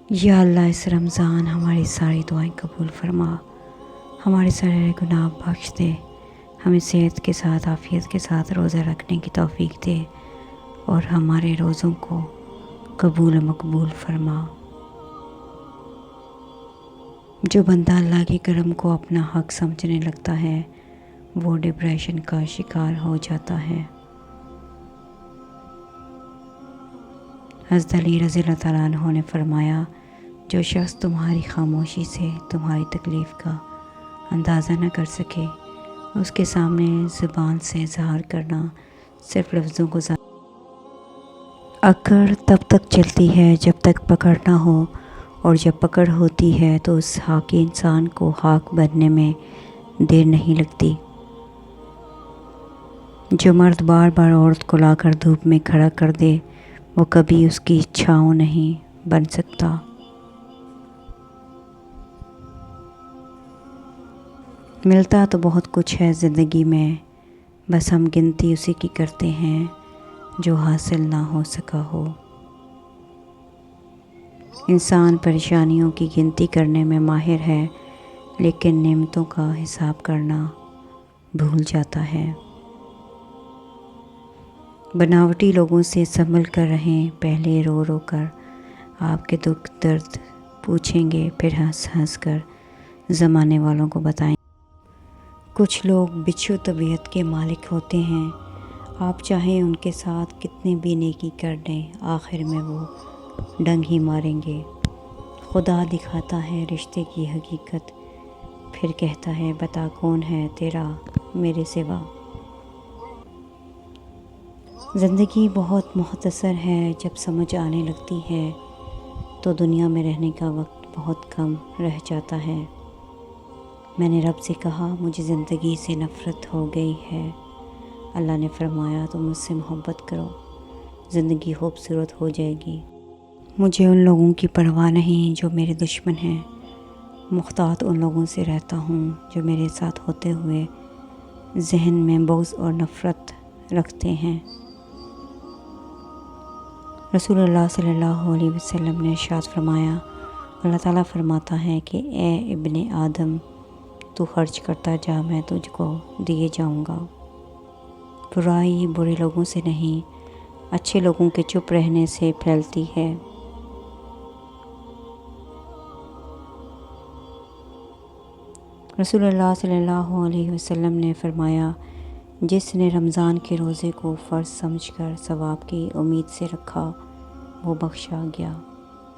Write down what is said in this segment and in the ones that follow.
یا اللہ اس رمضان ہماری ساری دعائیں قبول فرما، ہمارے سارے گناہ بخش دے، ہمیں صحت کے ساتھ عافیت کے ساتھ روزہ رکھنے کی توفیق دے اور ہمارے روزوں کو قبول و مقبول فرما۔ جو بندہ اللہ کے کرم کو اپنا حق سمجھنے لگتا ہے وہ ڈپریشن کا شکار ہو جاتا ہے۔ حضرت علی رضی اللہ تعالیٰ عنہ نے فرمایا، جو شخص تمہاری خاموشی سے تمہاری تکلیف کا اندازہ نہ کر سکے، اس کے سامنے زبان سے اظہار کرنا صرف لفظوں کو اکڑ تب تک چلتی ہے جب تک پکڑ نہ ہو، اور جب پکڑ ہوتی ہے تو اس حاکی انسان کو خاک بننے میں دیر نہیں لگتی۔ جو مرد بار بار عورت کو لا کر دھوپ میں کھڑا کر دے وہ کبھی اس کی چھاؤں نہیں بن سکتا۔ ملتا تو بہت کچھ ہے زندگی میں، بس ہم گنتی اسی کی کرتے ہیں جو حاصل نہ ہو سکا ہو۔ انسان پریشانیوں کی گنتی کرنے میں ماہر ہے لیکن نعمتوں کا حساب کرنا بھول جاتا ہے۔ بناوٹی لوگوں سے سنبھل کر رہیں، پہلے رو رو کر آپ کے دکھ درد پوچھیں گے، پھر ہنس ہنس کر زمانے والوں کو بتائیں گے۔ کچھ لوگ بچھو طبیعت کے مالک ہوتے ہیں، آپ چاہیں ان کے ساتھ کتنی بھی نیکی کر لیں آخر میں وہ ڈنگ ہی ماریں گے۔ خدا دکھاتا ہے رشتے کی حقیقت، پھر کہتا ہے بتا کون ہے تیرا میرے سوا۔ زندگی بہت مختصر ہے، جب سمجھ آنے لگتی ہے تو دنیا میں رہنے کا وقت بہت کم رہ جاتا ہے۔ میں نے رب سے کہا مجھے زندگی سے نفرت ہو گئی ہے۔ اللہ نے فرمایا تم مجھ سے محبت کرو، زندگی خوبصورت ہو جائے گی۔ مجھے ان لوگوں کی پرواہ نہیں جو میرے دشمن ہیں، محتاط ان لوگوں سے رہتا ہوں جو میرے ساتھ ہوتے ہوئے ذہن میں بغض اور نفرت رکھتے ہیں۔ رسول اللہ صلی اللہ علیہ وسلم نے ارشاد فرمایا، اللہ تعالیٰ فرماتا ہے کہ اے ابن آدم تو خرچ کرتا جا، میں تجھ کو دیے جاؤں گا۔ برائی برے لوگوں سے نہیں، اچھے لوگوں کے چپ رہنے سے پھیلتی ہے۔ رسول اللہ صلی اللہ علیہ وسلم نے فرمایا، جس نے رمضان کے روزے کو فرض سمجھ کر ثواب کی امید سے رکھا وہ بخشا گیا۔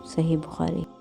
صحیح بخاری۔